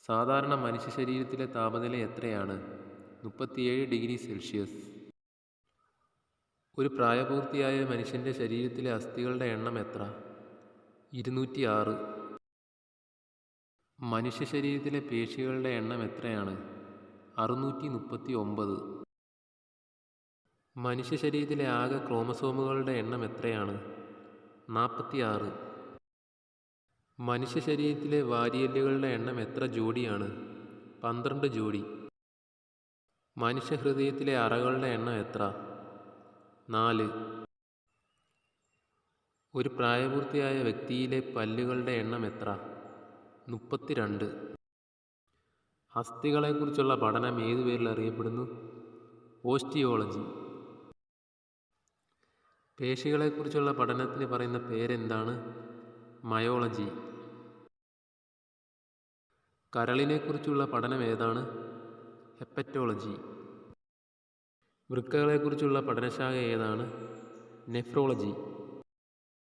സാധാരണ മനുഷ്യ ശരീരത്തിലെ താപനില എത്രയാണ്? 37°C. ഒരു പ്രായപൂർത്തിയായ മനുഷ്യൻ്റെ ശരീരത്തിലെ അസ്ഥികളുടെ എണ്ണം എത്ര? 206. മനുഷ്യ ശരീരത്തിലെ പേശികളുടെ എണ്ണം എത്രയാണ്? 639. മനുഷ്യ ശരീരത്തിലെ ആകെ ക്രോമസോമുകളുടെ എണ്ണം എത്രയാണ്? 46. മനുഷ്യ ശരീരത്തിലെ വാരിയെല്ലുകളുടെ എണ്ണം എത്ര ജോഡിയാണ്? 12 ജോഡി. മനുഷ്യഹൃദയത്തിലെ അറകളുടെ എണ്ണം എത്ര? 4. ഒരു പ്രായപൂർത്തിയായ വ്യക്തിയിലെ പല്ലുകളുടെ എണ്ണം എത്ര? 32. അസ്ഥികളെക്കുറിച്ചുള്ള പഠനം ഏതു പേരിൽ അറിയപ്പെടുന്നു? ഓസ്റ്റിയോളജി. പേശികളെക്കുറിച്ചുള്ള പഠനത്തിന് പറയുന്ന പേരെന്താണ്? മയോളജി. കരളിനെക്കുറിച്ചുള്ള പഠനം ഏതാണ്? ഹെപ്പറ്റോളജി. വൃക്കകളെക്കുറിച്ചുള്ള പഠനശാഖ ഏതാണ്? നെഫ്രോളജി.